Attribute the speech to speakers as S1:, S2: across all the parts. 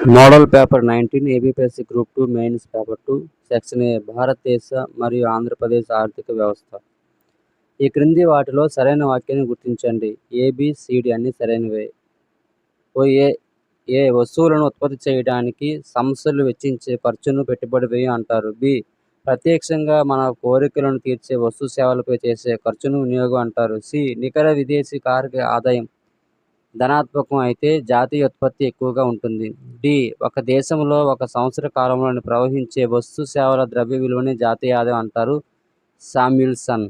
S1: Model paper 19 APPSC group 2 mains paper 2 section ఏ భారతదేశ మరియు ఆంధ్రప్రదేశ్ ఆర్థిక వ్యవస్థ. ఈ క్రింది వాటిలో సరైన వాక్యాన్ని గుర్తించండి. ఏబిసిడి అన్ని సరైనవే. ఏ వస్తువులను ఉత్పత్తి చేయడానికి సంస్థలు వెచ్చించే ఖర్చును పెట్టుబడి వ్యయం అంటారు. బి ప్రత్యక్షంగా మన కోరికలను తీర్చే వస్తు సేవలపై చేసే ఖర్చును వినియోగం అంటారు. సి నికర విదేశీ కారక ఆదాయం ధనాత్మకం అయితే జాతీయ ఉత్పత్తి ఎక్కువగా ఉంటుంది. డి ఒక దేశంలో ఒక సంవత్సర కాలంలో ప్రవహించే వస్తు సేవల ద్రవ్య విలువని జాతీయ ఆదాయం అంటారు. సామ్యుల్సన్.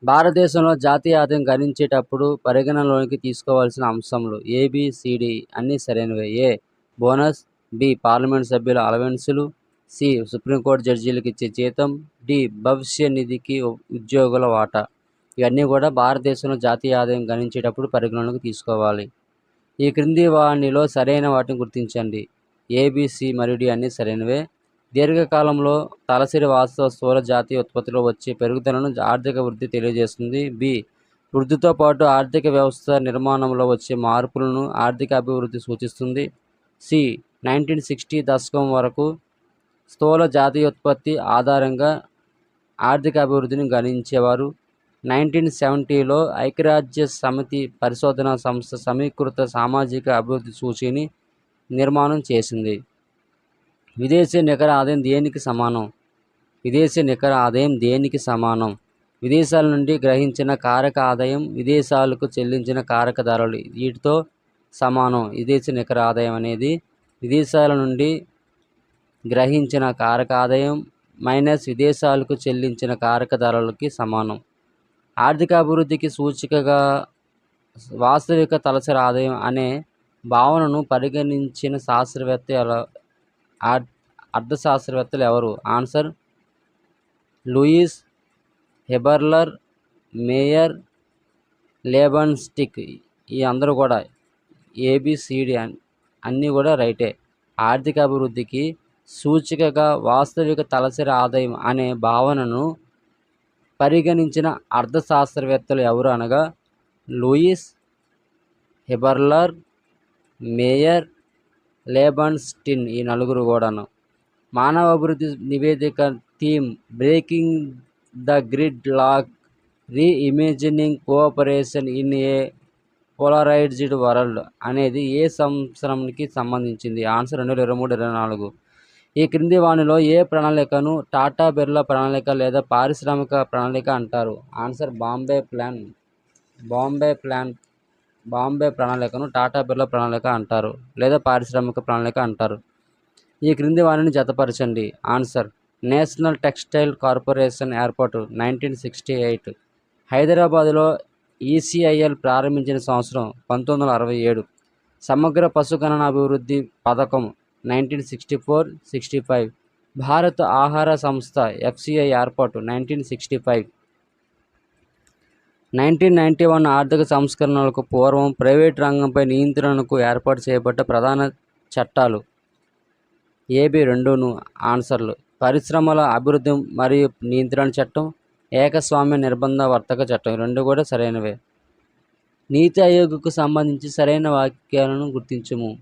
S1: భారతదేశంలో జాతీయ ఆదాయం గణించేటప్పుడు పరిగణనలోకి తీసుకోవాల్సిన అంశములు ఏబిసిడి అన్నీ సరైనవే. ఏ బోనస్, బి పార్లమెంట్ సభ్యుల అలవెన్సులు, సి సుప్రీంకోర్టు జడ్జీలకు ఇచ్చే జీతం, డి భవిష్య నిధికి ఉద్యోగుల వాటా. ఇవన్నీ కూడా భారతదేశంలో జాతీయ ఆదాయం గణించేటప్పుడు పరిగణనలోకి తీసుకోవాలి. ఈ క్రింది వాటిలో సరైన వాటిని గుర్తించండి. ఏబిసి మరియు డి అన్నీ సరైనవే. దీర్ఘకాలంలో తలసరి వాస్తవ స్థూల జాతీయ ఉత్పత్తిలో వచ్చే పెరుగుదలను ఆర్థిక వృద్ధి తెలియజేస్తుంది. బి వృద్ధితో పాటు ఆర్థిక వ్యవస్థ నిర్మాణంలో వచ్చే మార్పులను ఆర్థిక అభివృద్ధి సూచిస్తుంది. సి 1960 దశకం వరకు స్థూల జాతీయోత్పత్తి ఆధారంగా ఆర్థిక అభివృద్ధిని గణించేవారు. 1970లో ఐక్యరాజ్య సమితి పరిశోధనా సంస్థ సమీకృత సామాజిక అభివృద్ధి సూచీని నిర్మాణం చేసింది. విదేశీ నికర ఆదాయం దేనికి సమానం? విదేశీ నికర ఆదాయం దేనికి సమానం? విదేశాల నుండి గ్రహించిన కారక ఆదాయం, విదేశాలకు చెల్లించిన కారక ధరలు వీటితో సమానం. విదేశీ నికర ఆదాయం అనేది విదేశాల నుండి గ్రహించిన కారక ఆదాయం మైనస్ విదేశాలకు చెల్లించిన కారక ధరలకి సమానం. ఆర్థిక అభివృద్ధికి సూచికగా వాస్తవిక తలసరి ఆదాయం అనే భావనను పరిగణించిన అర్థశాస్త్రవేత్తలు ఎవరు? Answer Louis Haberler, Meier, Leibenstein. ఈ అందరూ కూడా ఏబిసిడి అన్నీ కూడా రైటే. ఆర్థిక అభివృద్ధికి సూచికగా వాస్తవిక తలసరి ఆదాయం అనే భావనను పరిగణించిన అర్థశాస్త్రవేత్తలు ఎవరు అనగా లూయిస్ హెబర్లర్, మేయర్, లేబన్స్టిన్. ఈ నలుగురు కూడాను. మానవ అభివృద్ధి నివేదిక theme breaking the gridlock, reimagining cooperation in a polarized world అనేది ఏ సంవత్సరానికి సంబంధించింది? ఆన్సర్ 2023-24. ఈ క్రింది వానిలో ఏ ప్రణాళికను టాటా బిర్లా ప్రణాళిక లేదా పారిశ్రామిక ప్రణాళిక అంటారు? ఆన్సర్ బాంబే ప్రణాళికను టాటా బిర్లా ప్రణాళిక అంటారు లేదా పారిశ్రామిక ప్రణాళిక అంటారు. ఈ క్రింది వానిని జతపరచండి. ఆన్సర్ నేషనల్ టెక్స్టైల్ కార్పొరేషన్ ఏర్పాటు 1968. హైదరాబాదులో ఈసీఐఎల్ ప్రారంభించిన సంవత్సరం 1967. సమగ్ర పశుగణన అభివృద్ధి పథకం 1964-65. భారత ఆహార సంస్థ ఎఫ్సిఐ ఏర్పాటు 1965. 1991 ఆర్థిక సంస్కరణలకు పూర్వం ప్రైవేటు రంగంపై నియంత్రణకు ఏర్పాటు చేయబడ్డ ప్రధాన చట్టాలు ఏబి రెండును. ఆన్సర్లు పరిశ్రమల అభివృద్ధి మరియు నియంత్రణ చట్టం, ఏకస్వామ్య నిర్బంధ వర్తక చట్టం. రెండు కూడా సరైనవే. నీతి ఆయోగ్కు సంబంధించి సరైన వాక్యాలను గుర్తించము.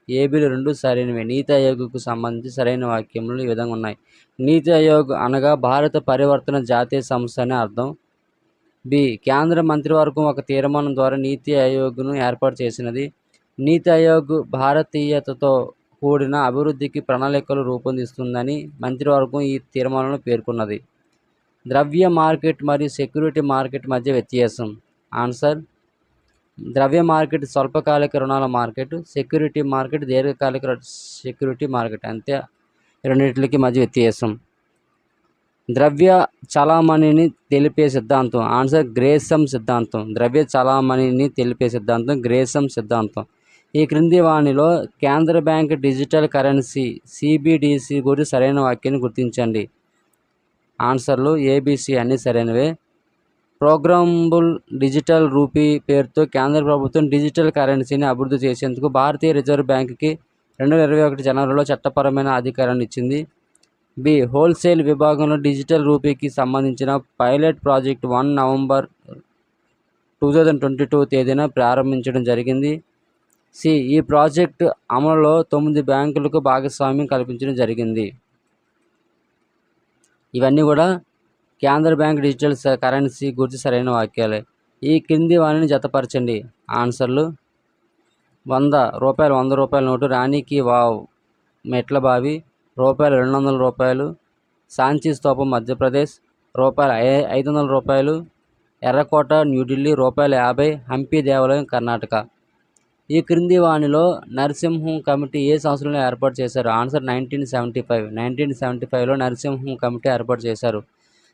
S1: ఏబీలు రెండు సరైనవే. నీతి ఆయోగ్కు సంబంధించి సరైన వాక్యములు ఈ విధంగా ఉన్నాయి. నీతి ఆయోగ్ అనగా భారత పరివర్తన జాతీయ సంస్థ అనే అర్థం. బి కేంద్ర మంత్రివర్గం ఒక తీర్మానం ద్వారా నీతి ఆయోగ్ను ఏర్పాటు చేసినది. నీతి ఆయోగ్ భారతీయతతో కూడిన అభివృద్ధికి ప్రణాళికలు రూపొందిస్తుందని మంత్రివర్గం ఈ తీర్మానంలో పేర్కొన్నది. ద్రవ్య మార్కెట్ మరియు సెక్యూరిటీ మార్కెట్ మధ్య వ్యత్యాసం. ఆన్సర్ ద్రవ్య మార్కెట్ స్వల్పకాలిక రుణాల మార్కెట్, సెక్యూరిటీ మార్కెట్ దీర్ఘకాలిక సెక్యూరిటీ మార్కెట్. అంతే రెండింటికి మధ్య వ్యత్యాసం. ద్రవ్య చలామణిని తెలిపే సిద్ధాంతం. ఆన్సర్ గ్రేసమ్ సిద్ధాంతం. ద్రవ్య చలామణిని తెలిపే సిద్ధాంతం గ్రేసమ్ సిద్ధాంతం. ఈ క్రింది వానిలో కేంద్ర బ్యాంక్ డిజిటల్ కరెన్సీ సిబిడిసి గురించి సరైన వాక్యాన్ని గుర్తించండి. ఆన్సర్లు ఏబిసి అన్నీ సరైనవే. ప్రోగ్రామబుల్ డిజిటల్ రూపీ పేరుతో కేంద్ర ప్రభుత్వం డిజిటల్ కరెన్సీని అభివృద్ధి చేసేందుకు భారతీయ రిజర్వ్ బ్యాంకుకి 2021 జనవరిలో చట్టపరమైన అధికారాన్ని ఇచ్చింది. బి హోల్సేల్ విభాగంలో డిజిటల్ రూపీకి సంబంధించిన పైలట్ ప్రాజెక్ట్ 1 నవంబర్ 2022 తేదీన ప్రారంభించడం జరిగింది. సి. ఈ ప్రాజెక్టు అమలులో 9 బ్యాంకులకు భాగస్వామ్యం కల్పించడం జరిగింది. ఇవన్నీ కూడా కేంద్ర బ్యాంక్ డిజిటల్ కరెన్సీ గురించి సరైన వాక్యాలే. ఈ క్రింది వాటిని జతపరచండి. ఆన్సర్లు: 100 రూపాయలు 100 రూపాయల నోటు రాణికి వావ్ మెట్లబావి, రూపాయలు 200 రూపాయలు సాంచి స్తూపం మధ్యప్రదేశ్, రూపాయలు 500 రూపాయలు ఎర్రకోట న్యూఢిల్లీ, రూపాయలు 50 హంపి దేవాలయం కర్ణాటక. ఈ క్రింది వానిలో నరసింహం కమిటీ ఏ సంవత్సరంలో ఏర్పాటు చేశారు? ఆన్సర్ 1975. 1975లో నరసింహం కమిటీ ఏర్పాటు చేశారు.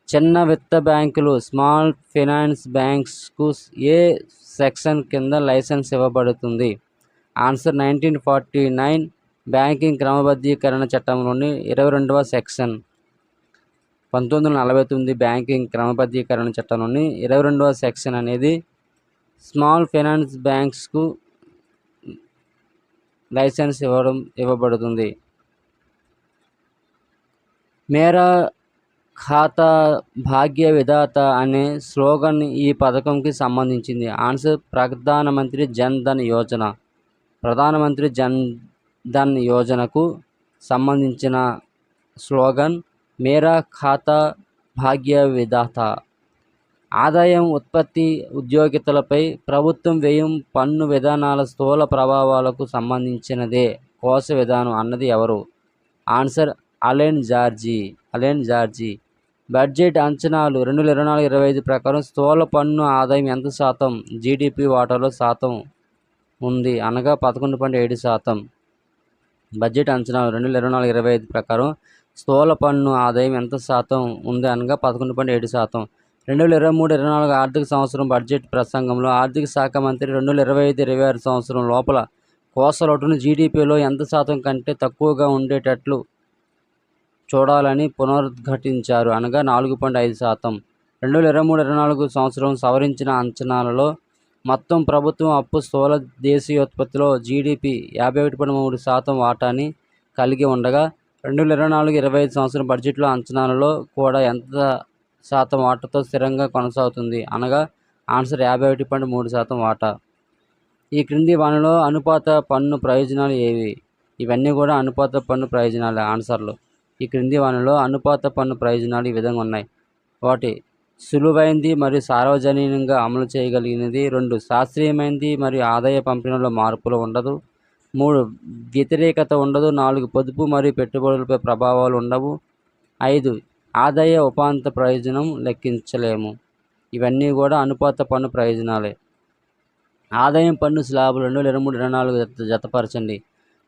S1: చిన్న విత్త బ్యాంకులు స్మాల్ ఫైనాన్స్ బ్యాంక్స్కు ఏ సెక్షన్ కింద లైసెన్స్ ఇవ్వబడుతుంది? ఆన్సర్ 1949 బ్యాంకింగ్ క్రమబద్ధీకరణ చట్టంలోని 22వ సెక్షన్. 1949 బ్యాంకింగ్ క్రమబద్ధీకరణ చట్టంలోని 22వ సెక్షన్ అనేది స్మాల్ ఫైనాన్స్ బ్యాంక్స్కు లైసెన్స్ ఇవ్వబడుతుంది. మేరా ఖాతా భాగ్య విధాత అనే స్లోగన్ ఈ పథకంకి సంబంధించింది. ఆన్సర్ ప్రధానమంత్రి జన్ ధన్ యోజన. ప్రధానమంత్రి జన్ ధన్ యోజనకు సంబంధించిన స్లోగన్ మేరా ఖాతా భాగ్య విధాత. ఆదాయం, ఉత్పత్తి, ఉద్యోగితలపై ప్రభుత్వం వ్యయం, పన్ను విధానాల స్థూల ప్రభావాలకు సంబంధించినదే కోశ విధానం అన్నది ఎవరు? Answer Allen Georgie. బడ్జెట్ అంచనాలు 2024-25 ప్రకారం స్థూల పన్ను ఆదాయం ఎంత శాతం జీడిపి వాటాలో శాతం ఉంది అనగా 11.7%. బడ్జెట్ అంచనాలు 2024-25 ప్రకారం స్థూల పన్ను ఆదాయం ఎంత శాతం ఉంది అనగా 11.7%. 2023-24 ఆర్థిక సంవత్సరం బడ్జెట్ ప్రసంగంలో ఆర్థిక శాఖ మంత్రి 2025-26 సంవత్సరం లోపల కోసలోటును జీడిపిలో ఎంత శాతం కంటే తక్కువగా ఉండేటట్లు చూడాలని పునరుద్ఘాటించారు అనగా 4.5%. 2023-24 సంవత్సరం సవరించిన అంచనాలలో మొత్తం ప్రభుత్వం అప్పు స్థూల దేశీయోత్పత్తిలో జీడిపి 51.3% వాటాని కలిగి ఉండగా 2024-25 సంవత్సరం బడ్జెట్లో అంచనాలలో కూడా ఎంత శాతం వాటాతో స్థిరంగా కొనసాగుతుంది అనగా ఆన్సర్ 51.3% వాటా. ఈ క్రింది వానిలో అనుపాత పన్ను ప్రయోజనాలు ఏవి? ఇవన్నీ కూడా అనుపాత పన్ను ప్రయోజనాలే ఆన్సర్లు. ఈ క్రింది వానిలో అనుపాత పన్ను ప్రయోజనాలు ఈ విధంగా ఉన్నాయి. 1. సులువైంది మరియు సార్వజనీనంగా అమలు చేయగలిగినది. 2. శాస్త్రీయమైనది మరియు ఆదాయ పంపిణీలో మార్పులు ఉండదు. 3. వ్యతిరేకత ఉండదు. 4. పొదుపు మరియు పెట్టుబడులపై ప్రభావాలు ఉండవు. 5. ఆదాయ ఉపాంత ప్రయోజనం లెక్కించలేము. ఇవన్నీ కూడా అనుపాత పన్ను ప్రయోజనాలే. ఆదాయం పన్ను స్లాబులు 2023-24 జతపరచండి.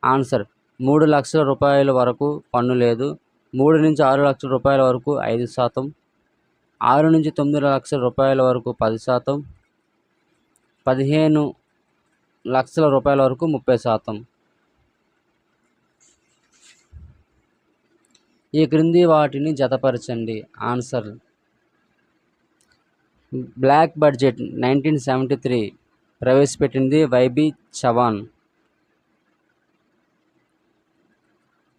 S1: ఆన్సర్ 3 లక్షల రూపాయల వరకు పన్ను లేదు. 3 నుంచి 6 లక్షల రూపాయల వరకు 5%. 6 నుంచి 9 లక్షల రూపాయల వరకు 10%. 15 లక్షల రూపాయల వరకు 30%. ఈ క్రింది వాటిని జతపరచండి. ఆన్సర్: బ్లాక్ బడ్జెట్ 1973 ప్రవేశపెట్టింది YB Chavan.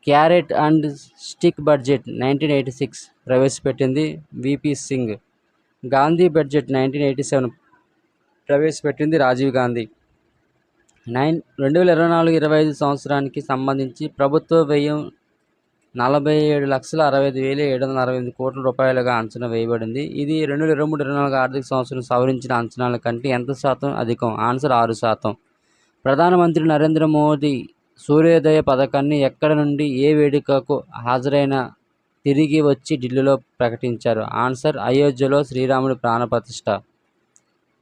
S1: Carrot and stick budget 1986 ప్రవేశపెట్టింది విపి సింగ్. గాంధీ బడ్జెట్ 1987 ప్రవేశపెట్టింది రాజీవ్ గాంధీ. 2024-25 సంవత్సరానికి సంబంధించి ప్రభుత్వ వ్యయం 47,65,768 కోట్ల రూపాయలుగా అంచనా వేయబడింది. ఇది 2023-24 ఆర్థిక సంవత్సరం సవరించిన అంచనాల కంటే ఎంత శాతం అధికం? ఆన్సర్ 6%. ప్రధానమంత్రి నరేంద్ర మోదీ సూర్యోదయ పథకాన్ని ఎక్కడ నుండి ఏ వేడుకకు హాజరైన తిరిగి వచ్చి ఢిల్లీలో ప్రకటించారు? ఆన్సర్ అయోధ్యలో శ్రీరాముడి ప్రాణప్రతిష్ఠ.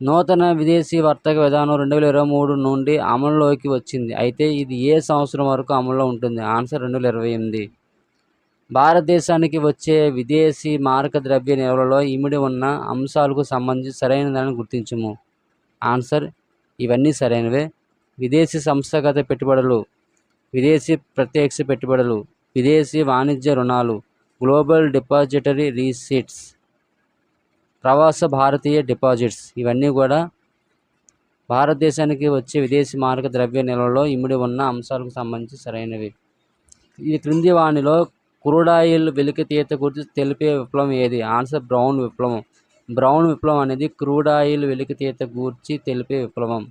S1: నూతన విదేశీ వర్తక విధానం 2023 నుండి అమలులోకి వచ్చింది. అయితే ఇది ఏ సంవత్సరం వరకు అమల్లో ఉంటుంది? ఆన్సర్ 2028. భారతదేశానికి వచ్చే విదేశీ మారక ద్రవ్య నిల్వలో ఇమిడి ఉన్న అంశాలకు సంబంధించి సరైనదాన్ని గుర్తించుము. ఆన్సర్: ఇవన్నీ సరైనవే. విదేశీ సంస్థాగత పెట్టుబడులు, విదేశీ ప్రత్యక్ష పెట్టుబడులు, విదేశీ వాణిజ్య రుణాలు, గ్లోబల్ డిపాజిటరీ రీసీట్స్, ప్రవాస భారతీయ డిపాజిట్స్ ఇవన్నీ కూడా భారతదేశానికి వచ్చే విదేశీ మారక ద్రవ్య నిల్వలో ఇమిడి ఉన్న అంశాలకు సంబంధించి సరైనవి. ఈ క్రింది వానిలో క్రూడాయిల్ వెలికితీత గురించి తెలిపే విప్లవం ఏది? ఆన్సర్ బ్రౌన్ విప్లవం. బ్రౌన్ విప్లవం అనేది క్రూడాయిల్ వెలికితీత గూర్చి తెలిపే విప్లవం.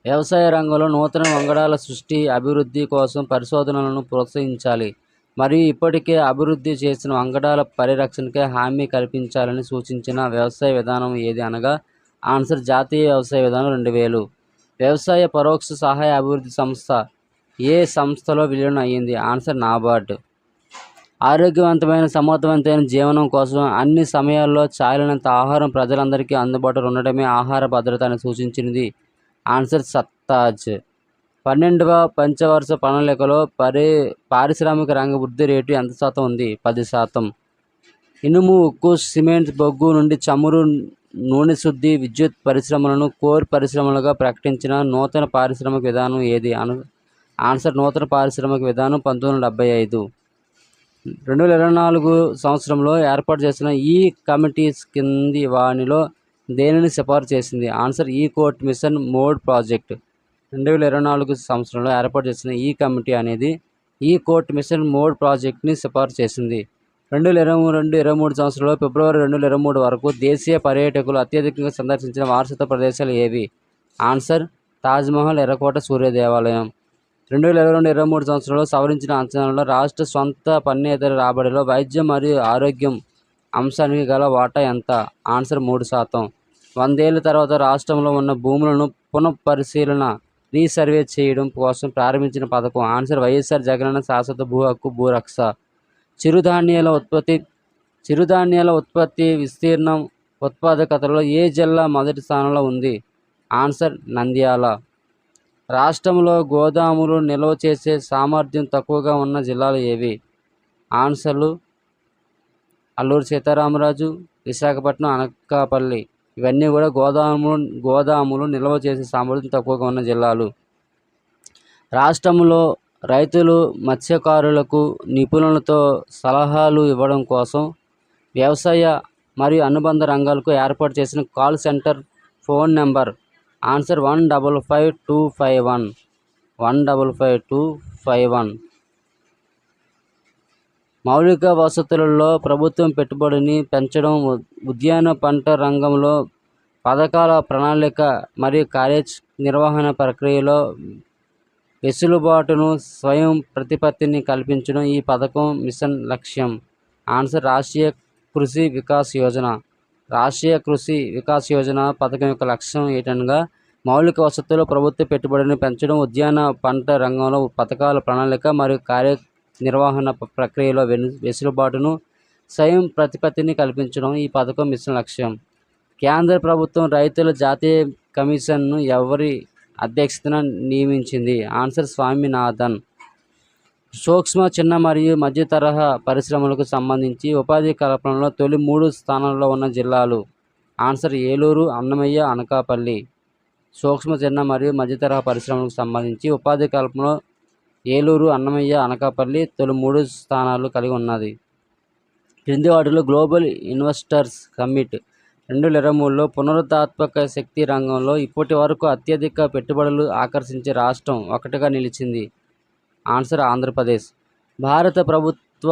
S1: వ్యవసాయ రంగంలో నూతన వంగడాల సృష్టి, అభివృద్ధి కోసం పరిశోధనలను ప్రోత్సహించాలి మరియు ఇప్పటికే అభివృద్ధి చేసిన వంగడాల పరిరక్షణకే హామీ కల్పించాలని సూచించిన వ్యవసాయ విధానం ఏది అనగా ఆన్సర్ జాతీయ వ్యవసాయ విధానం 2000. వ్యవసాయ పరోక్ష సహాయ అభివృద్ధి సంస్థ ఏ సంస్థలో విలీనం అయ్యింది? ఆన్సర్ నాబార్డ్. ఆరోగ్యవంతమైన సమర్థవంతమైన జీవనం కోసం అన్ని సమయాల్లో చాలినంత ఆహారం ప్రజలందరికీ అందుబాటులో ఉండడమే ఆహార భద్రత అని సూచించినది. ఆన్సర్ సత్తాజ్. 12వ పంచవర్ష ప్రణాళికలో పారిశ్రామిక రంగ వృద్ధి రేటు ఎంత శాతం ఉంది? 10%. ఇనుము, ఉక్కు, సిమెంట్, బొగ్గు నుండి చమురు, నూనె శుద్ధి, విద్యుత్ పరిశ్రమలను కోర్ పరిశ్రమలుగా ప్రకటించిన నూతన పారిశ్రామిక విధానం ఏది? ఆన్సర్ నూతన పారిశ్రామిక విధానం 1975. 2024 సంవత్సరంలో ఏర్పాటు చేసిన ఈ కమిటీస్ కింది వానిలో దేనిని సిఫారసు చేసింది? ఆన్సర్ ఈ కోర్ట్ మిషన్ మోడ్ ప్రాజెక్ట్. 2024 సంవత్సరంలో ఏర్పాటు చేసిన ఈ కమిటీ అనేది ఈ కోర్ట్ మిషన్ మోడ్ ప్రాజెక్ట్ని సిఫారసు చేసింది. 2022-23 సంవత్సరంలో ఫిబ్రవరి 2023 వరకు దేశీయ పర్యాటకులు అత్యధికంగా సందర్శించిన వారసత్వ ప్రదేశాలు ఏవి? ఆన్సర్ తాజ్మహల్, ఎర్రకోట, సూర్య దేవాలయం. 2022-23 సంవత్సరంలో సవరించిన అంచనాలలో రాష్ట్ర సొంత పన్నేతర రాబడిలో వైద్యం మరియు ఆరోగ్యం అంశానికి గల వాటా ఎంత? ఆన్సర్ 3%. 100 ఏళ్ల తర్వాత రాష్ట్రంలో ఉన్న భూములను పునఃపరిశీలన రీసర్వే చేయడం కోసం ప్రారంభించిన పథకం? ఆన్సర్ వైఎస్ఆర్ జగనన్న శాశ్వత భూ హక్కు భూరక్ష. చిరుధాన్యాల ఉత్పత్తి విస్తీర్ణం ఉత్పాదకతలో ఏ జిల్లా మొదటి స్థానంలో ఉంది? ఆన్సర్ నంద్యాల. రాష్ట్రంలో గోదాములు నిల్వ చేసే సామర్థ్యం తక్కువగా ఉన్న జిల్లాలు ఏవి? ఆన్సర్లు అల్లూరు సీతారామరాజు, విశాఖపట్నం, అనకాపల్లి. ఇవన్నీ కూడా గోదాములు నిల్వ చేసే సామర్థ్యం తక్కువగా ఉన్న జిల్లాలు. రాష్ట్రంలో రైతులు, మత్స్యకారులకు నిపుణులతో సలహాలు ఇవ్వడం కోసం వ్యవసాయ మరియు అనుబంధ రంగాలకు ఏర్పాటు చేసిన call centre phone number? Answer 155251. 155251. మౌలిక వసతులలో ప్రభుత్వం పెట్టుబడిని పెంచడం, ఉద్యాన పంట రంగంలో పథకాల ప్రణాళిక మరియు కార్యనిర్వహణ ప్రక్రియలో వెసులుబాటును, స్వయం ప్రతిపత్తిని కల్పించడం ఈ పథకం మిషన్ లక్ష్యం. ఆన్సర్ రాష్ట్రీయ కృషి వికాస్ యోజన. రాష్ట్రీయ కృషి వికాస్ యోజన పథకం యొక్క లక్ష్యం ఏంటనగా మౌలిక వసతుల్లో ప్రభుత్వ పెట్టుబడిని పెంచడం, ఉద్యాన పంట రంగంలో పథకాల ప్రణాళిక మరియు కార్యనిర్వహణ ప్రక్రియలో వెసులుబాటును, స్వయం ప్రతిపత్తిని కల్పించడం ఈ పథకం మిషన్ లక్ష్యం. కేంద్ర ప్రభుత్వం రైతుల జాతీయ కమిషన్ను ఎవరి అధ్యక్షతన నియమించింది? ఆన్సర్ స్వామినాథన్. సూక్ష్మ, చిన్న మరియు మధ్య తరహా పరిశ్రమలకు సంబంధించి ఉపాధి కల్పనలో తొలి 3 స్థానాల్లో ఉన్న జిల్లాలు? ఆన్సర్ ఏలూరు, అన్నమయ్య, అనకాపల్లి. సూక్ష్మ, చిన్న మరియు మధ్య తరహా పరిశ్రమలకు సంబంధించి ఉపాధి కల్పనలో ఏలూరు, అన్నమయ్య, అనకాపల్లి తొలి 3 స్థానాలు కలిగి ఉన్నది. క్రింది వాటిలో గ్లోబల్ ఇన్వెస్టర్స్ సమ్మిట్ 2023లో పునరుత్పాదక శక్తి రంగంలో ఇప్పటి వరకు అత్యధిక పెట్టుబడులు ఆకర్షించే రాష్ట్రం 1గా నిలిచింది? ఆన్సర్ ఆంధ్రప్రదేశ్. భారత ప్రభుత్వ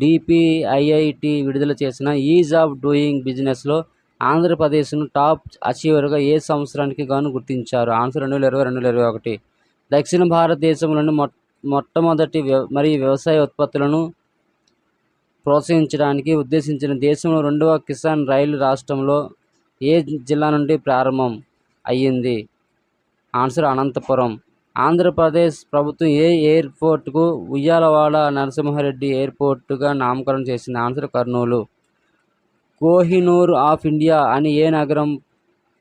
S1: DPIIT విడుదల చేసిన ఈజ్ ఆఫ్ డూయింగ్ బిజినెస్లో ఆంధ్రప్రదేశ్ను టాప్ అచీవర్గా ఏ సంవత్సరానికి గాను గుర్తించారు? ఆన్సర్ 2020-2021. దక్షిణ భారతదేశంలోని మొట్టమొదటి వ్యవసాయ ఉత్పత్తులను ప్రోత్సహించడానికి ఉద్దేశించిన దేశంలో 2వ కిసాన్ రైలు రాష్ట్రంలో ఏ జిల్లా నుండి ప్రారంభం అయ్యింది? ఆన్సర్ అనంతపురం. ఆంధ్రప్రదేశ్ ప్రభుత్వం ఏ ఎయిర్పోర్టుకు ఉయ్యాలవాడ నరసింహారెడ్డి ఎయిర్పోర్టుగా నామకరణం చేసింది? Answer Kurnool. Kohinoor of India అని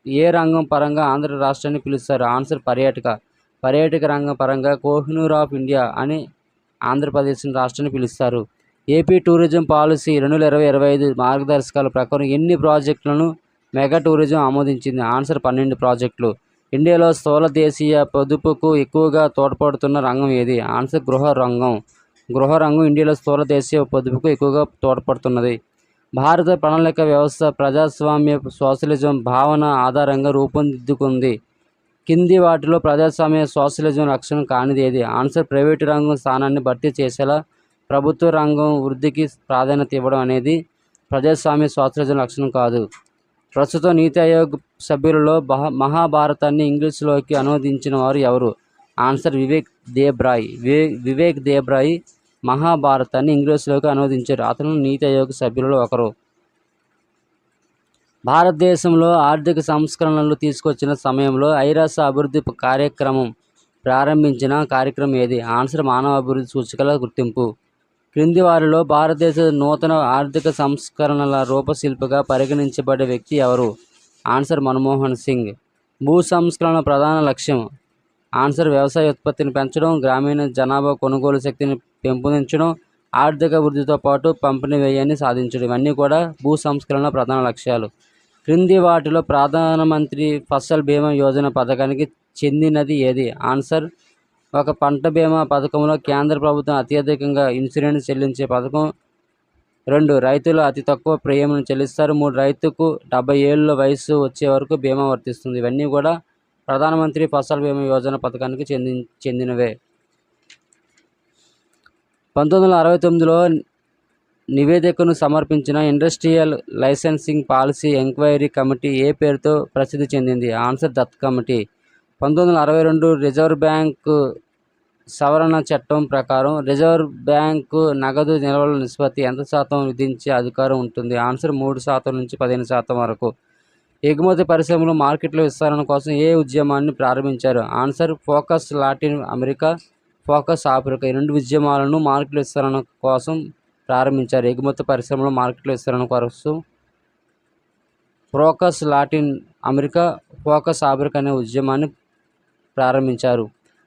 S1: ఏ రంగం పరంగా ఆంధ్ర రాష్ట్రాన్ని పిలుస్తారు? ఆన్సర్ పర్యాటక రంగం పరంగా కోహినూర్ ఆఫ్ ఇండియా అని ఆంధ్రప్రదేశ్ రాష్ట్రాన్ని పిలుస్తారు. ఏపీ టూరిజం పాలసీ 2020-25 మార్గదర్శకాల ప్రకారం ఎన్ని ప్రాజెక్టులను మెగా టూరిజం ఆమోదించింది? ఆన్సర్ 12 ప్రాజెక్టులు. ఇండియాలో స్థూల దేశీయ పొదుపుకు ఎక్కువగా తోడ్పడుతున్న రంగం ఏది? ఆన్సర్ గృహ రంగం ఇండియాలో స్థూల దేశీయ పొదుపుకు ఎక్కువగా తోడ్పడుతున్నది. భారత ప్రణాళిక వ్యవస్థ ప్రజాస్వామ్య సోషలిజం భావన ఆధారంగా రూపుదిద్దుకుంది. కింది వాటిలో ప్రజాస్వామ్య సోషలిజం లక్షణం కానిది ఏది? ఆన్సర్ ప్రైవేటు రంగం స్థానాన్ని భర్తీ చేసేలా ప్రభుత్వ రంగం వృద్ధికి ప్రాధాన్యత ఇవ్వడం అనేది ప్రజాస్వామ్య సోషలిజం లక్షణం కాదు. ప్రస్తుతం నీతి ఆయోగ్ సభ్యులలో మహాభారతాన్ని ఇంగ్లీషులోకి అనువదించిన వారు ఎవరు? ఆన్సర్ వివేక్ దేబ్రాయ్ మహాభారతాన్ని ఇంగ్లీషులోకి అనువదించారు. అతను నీతి ఆయోగ్ సభ్యులలో ఒకరు. భారతదేశంలో ఆర్థిక సంస్కరణలు తీసుకొచ్చిన సమయంలో ఐరాస అభివృద్ధి కార్యక్రమం ప్రారంభించిన కార్యక్రమం ఏది? ఆన్సర్ మానవ అభివృద్ధి సూచికల గుర్తింపు. క్రింది వారిలో భారతదేశ నూతన ఆర్థిక సంస్కరణల రూపశిల్పిగా పరిగణించబడే వ్యక్తి ఎవరు? ఆన్సర్ మన్మోహన్ సింగ్. భూ సంస్కరణల ప్రధాన లక్ష్యం? ఆన్సర్ వ్యవసాయ ఉత్పత్తిని పెంచడం, గ్రామీణ జనాభా కొనుగోలు శక్తిని పెంపొందించడం, ఆర్థిక వృద్ధితో పాటు పంపిణీ వ్యయాన్ని సాధించడం. ఇవన్నీ కూడా భూ సంస్కరణల ప్రధాన లక్ష్యాలు. క్రింది వాటిలో ప్రధానమంత్రి ఫసల్ బీమా యోజన పథకానికి చెందినది ఏది? ఆన్సర్ ఒక పంట బీమా పథకంలో కేంద్ర ప్రభుత్వం అత్యధికంగా ఇన్సూరెన్స్ చెల్లించే పథకం. 2 రైతులు అతి తక్కువ ప్రీమియం చెల్లిస్తారు. 3 రైతుకు 70 ఏళ్ల వయసు వచ్చే వరకు బీమా వర్తిస్తుంది. ఇవన్నీ కూడా ప్రధానమంత్రి ఫసల్ బీమా యోజన పథకానికి చెందినవే. 1969లో నివేదికను సమర్పించిన industrial licensing policy enquiry committee ఏ పేరుతో ప్రసిద్ధి చెందింది? Answer Dutt committee. 1962 reserve bank సవరణ చట్టం ప్రకారం రిజర్వ్ బ్యాంకు నగదు నిల్వల నిష్పత్తి ఎంత శాతం విధించే అధికారం ఉంటుంది? ఆన్సర్ 3% నుంచి 15% వరకు. ఎగుమతి పరిశ్రమలు మార్కెట్ల విస్తరణ కోసం ఏ ఉద్యమాన్ని ప్రారంభించారు? Answer focus Latin America, focus Africa. ఈ 2 ఉద్యమాలను మార్కెట్ల విస్తరణ కోసం ప్రారంభించారు. ఎగుమతి పరిశ్రమలు మార్కెట్ల విస్తరణ కోసం focus Latin America, focus Africa అనే ఉద్యమాన్ని ప్రారంభించారు.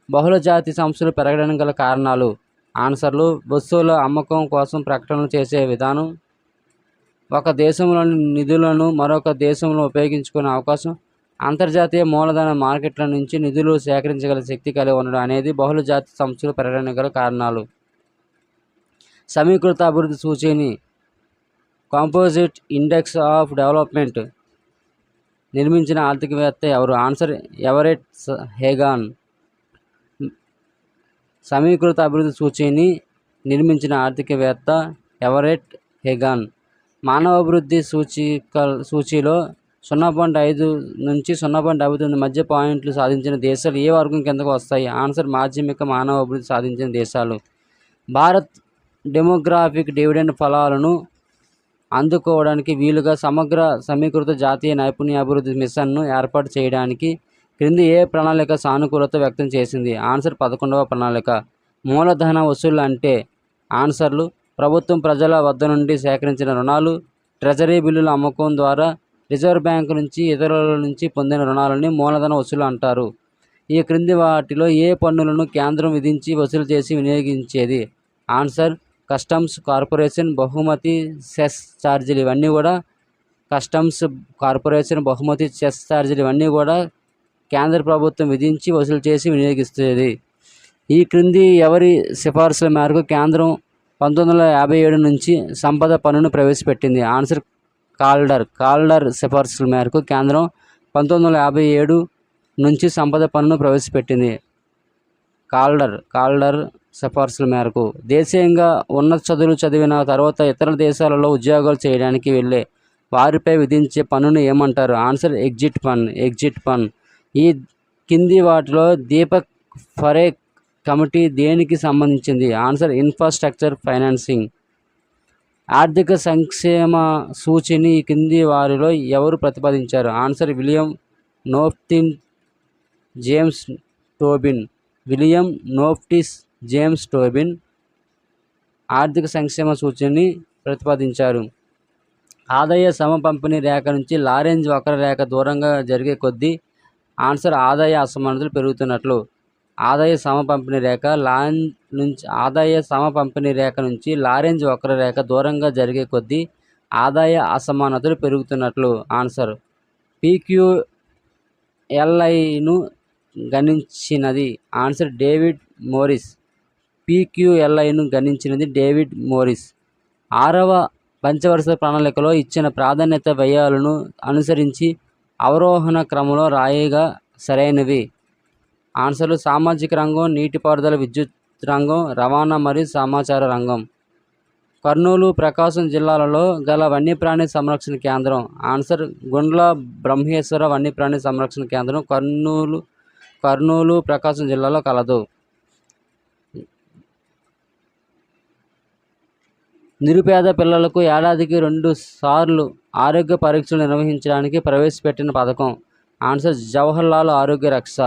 S1: బహుళ జాతి సంస్థలు పెరగడానికి గల కారణాలు? ఆన్సర్లు వస్తువుల అమ్మకం కోసం ప్రకటనలు చేసే విధానం, ఒక దేశంలోని నిధులను మరొక దేశంలో ఉపయోగించుకునే అవకాశం, అంతర్జాతీయ మూలధన మార్కెట్ల నుంచి నిధులు సేకరించగల శక్తి కలిగి ఉండడం అనేది బహుళ జాతి సంస్థలు పెరగడానికి గల కారణాలు. సమీకృత అభివృద్ధి సూచీని కాంపోజిట్ ఇండెక్స్ ఆఫ్ డెవలప్మెంట్ నిర్మించిన ఆర్థికవేత్త ఎవరు? ఆన్సర్ ఎవరెట్ హేగాన్. సమీకృత అభివృద్ధి సూచీని నిర్మించిన ఆర్థికవేత్త ఎవరెట్ హేగాన్. మానవ అభివృద్ధి సూచీలో 0.5 నుంచి 0.59 మధ్య పాయింట్లు సాధించిన దేశాలు ఏ వర్గం కిందకు వస్తాయి? ఆన్సర్ మాధ్యమిక మానవ అభివృద్ధి సాధించిన దేశాలు. భారత్ డెమోగ్రాఫిక్ డివిడెండ్ ఫలాలను అందుకోవడానికి వీలుగా సమగ్ర సమీకృత జాతీయ నైపుణ్య అభివృద్ధి మిషన్ను ఏర్పాటు చేయడానికి క్రింది ఏ ప్రణాళిక సానుకూలత వ్యక్తం చేసింది? ఆన్సర్ 11వ ప్రణాళిక. మూలధన వసూళ్లు అంటే? ఆన్సర్లు ప్రభుత్వం ప్రజల వద్ద నుండి సేకరించిన రుణాలు, ట్రెజరీ బిల్లుల అమ్మకం ద్వారా రిజర్వ్ బ్యాంకు నుంచి ఇతరుల నుంచి పొందిన రుణాలని మూలధన వసూలు అంటారు. ఈ క్రింది వాటిలో ఏ పన్నులను కేంద్రం విధించి వసూలు చేసి వినియోగించేది? ఆన్సర్ కస్టమ్స్, కార్పొరేషన్, బహుమతి, సెస్ ఛార్జీలు. ఇవన్నీ కూడా కస్టమ్స్, కార్పొరేషన్, బహుమతి, సెస్ ఛార్జీలు ఇవన్నీ కూడా కేంద్ర ప్రభుత్వం విధించి వసూలు చేసి వినియోగిస్తుంది. ఈ క్రింది ఎవరి సిఫార్సుల మేరకు కేంద్రం 1957 నుంచి సంపద పన్నును ప్రవేశపెట్టింది? ఆన్సర్ కాల్డర్ సిఫార్సుల మేరకు కేంద్రం 1957 నుంచి సంపద పన్నును ప్రవేశపెట్టింది. కాల్డర్ సిఫార్సుల మేరకు. దేశీయంగా ఉన్నత చదువులు చదివిన తర్వాత ఇతర దేశాలలో ఉద్యోగాలు చేయడానికి వెళ్ళే వారిపై విధించే పన్నును ఏమంటారు? ఆన్సర్ ఎగ్జిట్ పన్. ఈ కింది వాటిలో దీపక్ పరేఖ్ కమిటీ దేనికి సంబంధించింది? Answer infrastructure financing. ఆర్థిక సంక్షేమ సూచీని ఈ కింది వారిలో ఎవరు ప్రతిపాదించారు? ఆన్సర్ విలియం నోఫ్టిస్ జేమ్స్ టోబిన్ ఆర్థిక సంక్షేమ సూచీని ప్రతిపాదించారు. ఆదాయ సమపంపిణీ రేఖ నుంచి లారెంజ్ వక్రరేఖ దూరంగా జరిగే కొద్దీ ఆన్సర్ ఆదాయ అసమానతలు పెరుగుతున్నట్లు. ఆదాయ సమపంపిణీ రేఖ నుంచి లారెంజ్ వక్రరేఖ దూరంగా జరిగే కొద్దీ ఆదాయ అసమానతలు పెరుగుతున్నట్లు. ఆన్సర్ PQLIను గణించినది? Answer David Morris. PQLIను గణించినది డేవిడ్ మోరిస్. 6వ పంచవర్ష ప్రణాళికలో ఇచ్చిన ప్రాధాన్యత వ్యయాలను అనుసరించి అవరోహణ క్రమంలో రాయిగా సరైనవి. ఆన్సర్లు సామాజిక రంగం, నీటిపారుదల, విద్యుత్ రంగం, రవాణా మరియు సమాచార రంగం. కర్నూలు, ప్రకాశం జిల్లాలలో గల వన్యప్రాణి సంరక్షణ కేంద్రం. ఆన్సర్ గుండ్ల బ్రహ్మేశ్వర వన్యప్రాణి సంరక్షణ కేంద్రం కర్నూలు, ప్రకాశం జిల్లాలో కలదు. నిరుపేద పిల్లలకు ఏడాదికి 2 సార్లు ఆరోగ్య పరీక్షలు నిర్వహించడానికి ప్రవేశపెట్టిన పథకం. ఆన్సర్ జవహర్లాల్ ఆరోగ్య రక్ష.